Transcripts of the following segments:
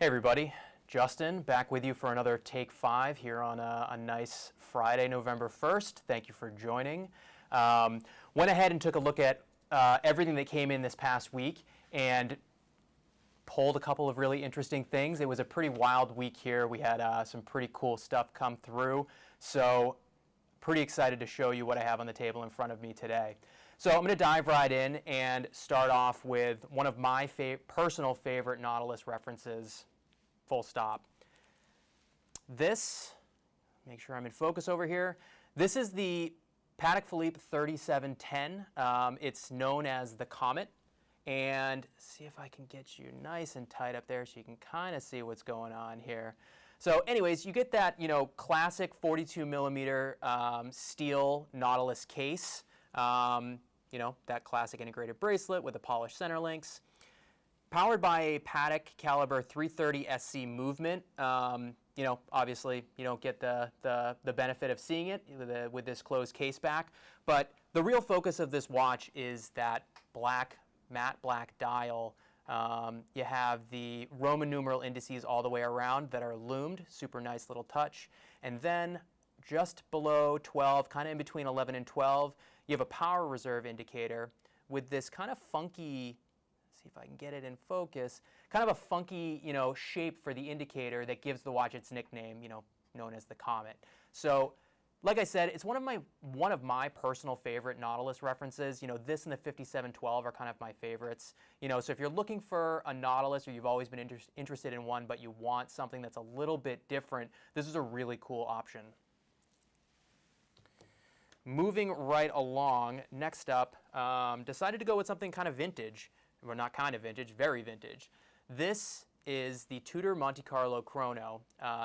Hey everybody, Justin back with you for another Take 5 here on a nice Friday, November 1st. Thank you for joining. Went ahead and took a look at everything that came in this past week and pulled a couple of really interesting things. It was a pretty wild week here. We had some pretty cool stuff come through. So pretty excited to show you what I have on the table in front of me today. So I'm going to dive right in and start off with one of my personal favorite Nautilus references, full stop. This, make sure I'm in focus over here. This is the Patek Philippe 3710. It's known as the Comet. And see if I can get you nice and tight up there so you can kind of see what's going on here. So anyways, you get that, classic 42 millimeter steel Nautilus case. That classic integrated bracelet with the polished center links. Powered by a Patek caliber 330 SC movement. Obviously you don't get the benefit of seeing it with this closed case back. But the real focus of this watch is that matte black dial. You have the Roman numeral indices all the way around that are loomed, super nice little touch. And then just below 12, kind of in between 11 and 12, you have a power reserve indicator with this kind of funky, see if I can get it in focus, kind of a funky, shape for the indicator that gives the watch its nickname, known as the Comet. So, like I said, it's one of my personal favorite Nautilus references. This and the 5712 are kind of my favorites. So if you're looking for a Nautilus or you've always been interested in one, but you want something that's a little bit different, this is a really cool option. Moving right along, next up, decided to go with something kind of vintage. Well, not kind of vintage, very vintage. This is the Tudor Monte Carlo Chrono.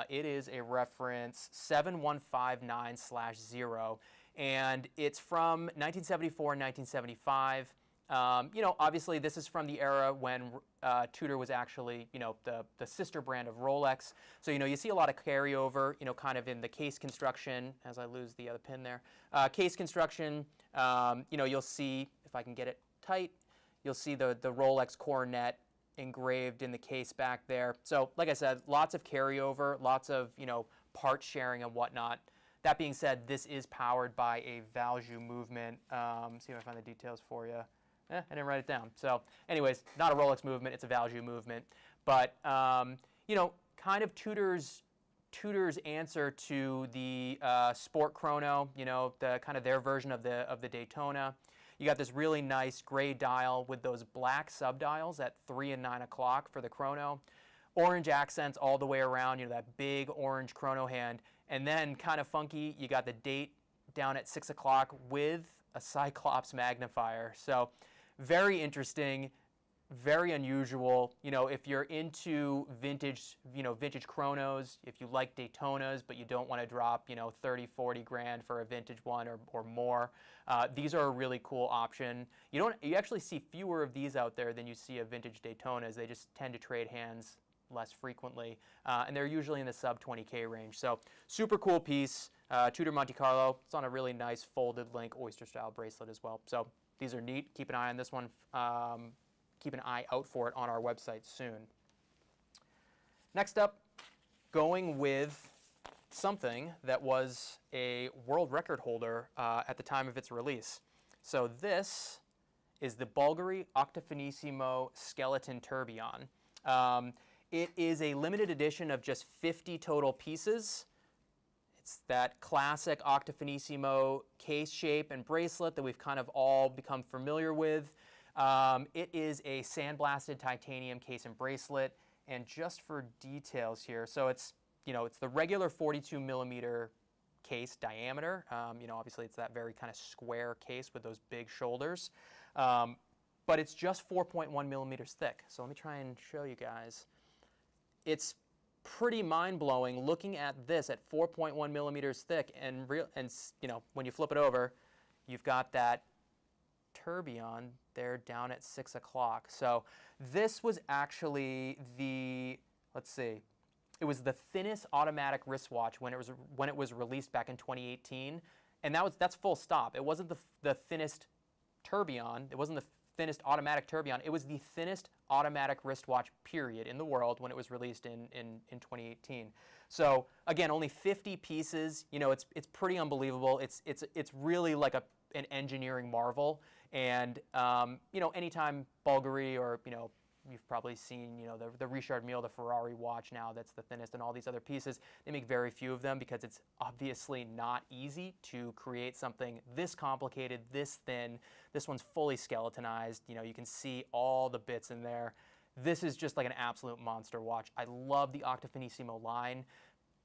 It is a reference 7159/0, and it's from 1974 and 1975. Obviously this is from the era when Tudor was actually, the sister brand of Rolex. So, you see a lot of carryover, kind of in the case construction, as I lose the other pin there. Case construction, you'll see, if I can get it tight, you'll see the Rolex coronet engraved in the case back there. So, like I said, lots of carryover, lots of, part sharing and whatnot. That being said, this is powered by a Valjoux movement. See if I find the details for you. I didn't write it down. So anyways, not a Rolex movement, it's a Valjoux movement. But, kind of Tudor's answer to the Sport Chrono, the kind of their version of the Daytona. You got this really nice gray dial with those black subdials at 3 and 9 o'clock for the Chrono. Orange accents all the way around, that big orange Chrono hand. And then kind of funky, you got the date down at 6 o'clock with a Cyclops magnifier. So very interesting, very unusual. If you're into vintage, vintage Chronos, if you like Daytonas, but you don't want to drop, 30, 40 grand for a vintage one or more, these are a really cool option. You actually see fewer of these out there than you see of vintage Daytonas. They just tend to trade hands less frequently, and they're usually in the sub 20K range. So super cool piece. Tudor Monte Carlo. It's on a really nice folded link oyster style bracelet as well. So these are neat. Keep an eye on this one. Keep an eye out for it on our website soon. Next up, going with something that was a world record holder at the time of its release. So this is the Bulgari Octo Finissimo Skeleton Tourbillon. It is a limited edition of just 50 total pieces. It's that classic Octo Finissimo case shape and bracelet that we've kind of all become familiar with. It is a sandblasted titanium case and bracelet. And just for details here, so it's the regular 42 millimeter case diameter. Obviously it's that very kind of square case with those big shoulders. But it's just 4.1 millimeters thick. So let me try and show you guys. It's pretty mind-blowing looking at this at 4.1 millimeters thick, and when you flip it over, you've got that tourbillon there down at 6 o'clock. So this was actually the, let's see, it was the thinnest automatic wristwatch when it was released back in 2018, and that's full stop. It wasn't the thinnest tourbillon. It wasn't the thinnest automatic tourbillon. It was the thinnest automatic wristwatch period in the world when it was released in 2018. So again, only 50 pieces. You know, it's pretty unbelievable. It's really like an engineering marvel. And you know, anytime Bulgari, or you know, you've probably seen, you know, the Richard Mille, the Ferrari watch now that's the thinnest, and all these other pieces, they make very few of them because it's obviously not easy to create something this complicated, this thin. This one's fully skeletonized. You know, you can see all the bits in there. This is just like an absolute monster watch. I love the Octo Finissimo line.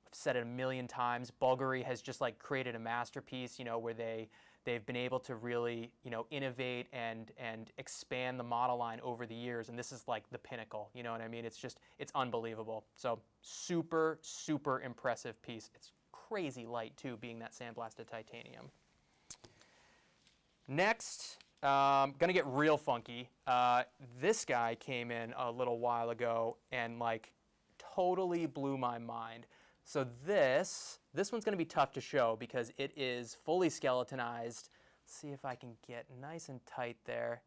I've said it a million times. Bulgari has just like created a masterpiece, you know, where they've been able to really, you know, innovate and expand the model line over the years, and this is like the pinnacle, you know what I mean? It's just, it's unbelievable. So super, super impressive piece. It's crazy light too, being that sandblasted titanium. Next, gonna get real funky. This guy came in a little while ago and like totally blew my mind. So this one's going to be tough to show because it is fully skeletonized. Let's see if I can get nice and tight there.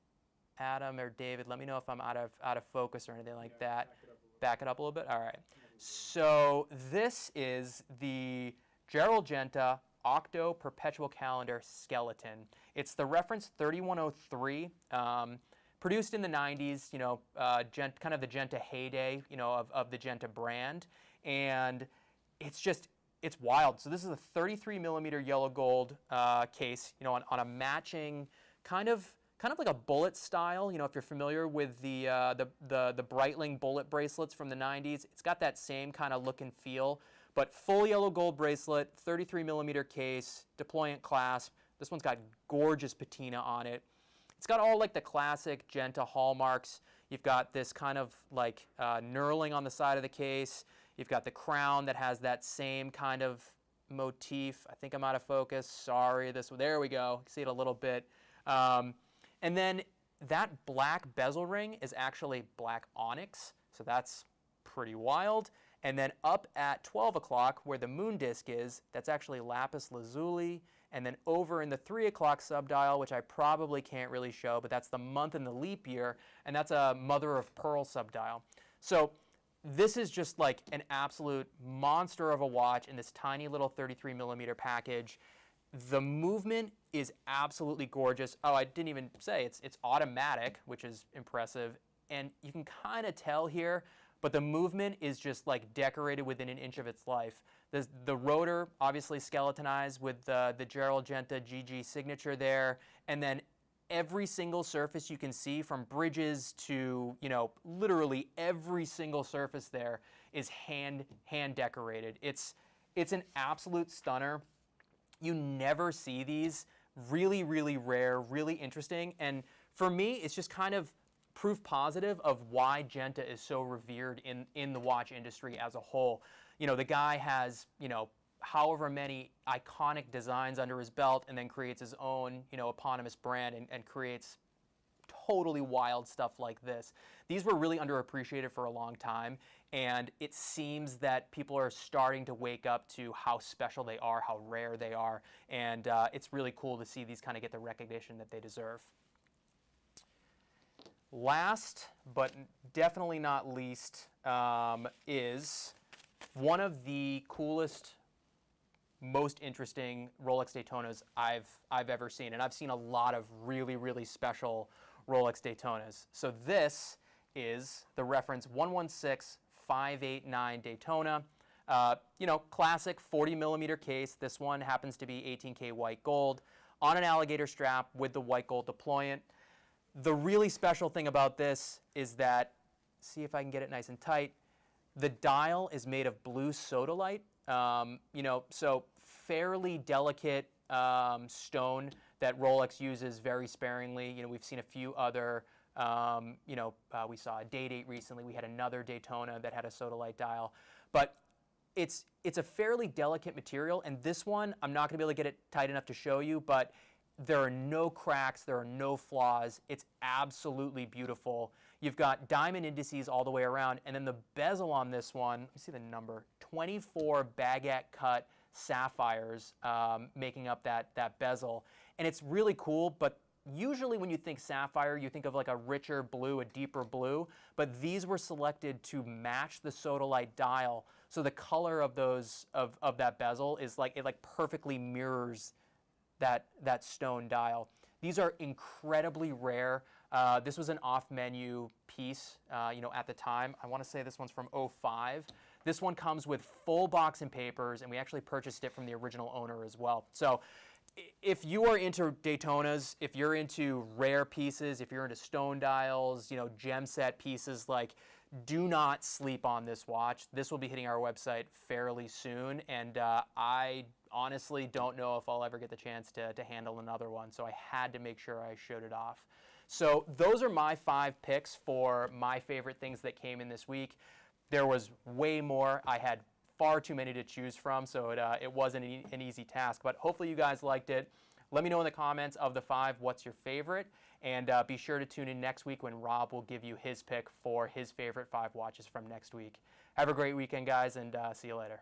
Adam or David, let me know if I'm out of focus or anything like that. Back it up a little bit. All right. So this is the Gerald Genta Octo Perpetual Calendar Skeleton. It's the reference 3103. Produced in the 90s, you know, kind of the Genta heyday, you know, of the Genta brand. And it's wild. So this is a 33 millimeter yellow gold case, you know, on a matching kind of like a bullet style. You know, if you're familiar with the Breitling bullet bracelets from the 90s, it's got that same kind of look and feel. But full yellow gold bracelet, 33 millimeter case, deployant clasp. This one's got gorgeous patina on it. It's got all like the classic Genta hallmarks. You've got this kind of like knurling on the side of the case. You've got the crown that has that same kind of motif. I think I'm out of focus. Sorry. There we go. You see it a little bit. And then that black bezel ring is actually black onyx. So that's pretty wild. And then up at 12 o'clock, where the moon disc is, that's actually lapis lazuli. And then over in the 3 o'clock subdial, which I probably can't really show, but that's the month and the leap year, and that's a mother of pearl subdial. So this is just like an absolute monster of a watch in this tiny little 33 millimeter package. The movement is absolutely gorgeous. Oh, I didn't even say it's automatic, which is impressive. And you can kind of tell here, but the movement is just like decorated within an inch of its life. The rotor, obviously skeletonized with the Gerald Genta GG signature there. And then every single surface you can see, from bridges to, you know, literally every single surface there is hand decorated. It's an absolute stunner. You never see these. Really, really rare, really interesting. And for me, it's just kind of proof positive of why Genta is so revered in the watch industry as a whole. You know, the guy has, you know, however many iconic designs under his belt, and then creates his own, you know, eponymous brand and creates totally wild stuff like this. These were really underappreciated for a long time, and it seems that people are starting to wake up to how special they are, how rare they are, and it's really cool to see these kind of get the recognition that they deserve. Last, but definitely not least, is one of the coolest, most interesting Rolex Daytonas I've ever seen. And I've seen a lot of really, really special Rolex Daytonas. So this is the reference 116589 Daytona. You know, classic 40 millimeter case. This one happens to be 18K white gold on an alligator strap with the white gold deployant. The really special thing about this is that, see if I can get it nice and tight, the dial is made of blue sodalite. You know, so fairly delicate stone that Rolex uses very sparingly. You know, we've seen a few other, you know, we saw a Day-Date recently. We had another Daytona that had a sodalite dial. But it's a fairly delicate material, and this one, I'm not going to be able to get it tight enough to show you, but there are no cracks, there are no flaws. It's absolutely beautiful. You've got diamond indices all the way around, and then the bezel on this one, let me see the number, 24 baguette cut sapphires making up that bezel. And it's really cool, but usually when you think sapphire, you think of like a richer blue, a deeper blue, but these were selected to match the Sodalite dial. So the color of those, of that bezel is like, it like perfectly mirrors that stone dial. These are incredibly rare. This was an off-menu piece, you know, at the time. I want to say this one's from '05. This one comes with full box and papers, and we actually purchased it from the original owner as well. So if you are into Daytonas, if you're into rare pieces, if you're into stone dials, you know, gem set pieces, like, do not sleep on this watch. This will be hitting our website fairly soon, and I honestly don't know if I'll ever get the chance to handle another one, so I had to make sure I showed it off. So those are my 5 picks for my favorite things that came in this week. There was way more. I had far too many to choose from, so it wasn't an easy task, but hopefully you guys liked it. Let me know in the comments of the 5 what's your favorite, and be sure to tune in next week when Rob will give you his pick for his favorite 5 watches from next week. Have a great weekend, guys, and see you later.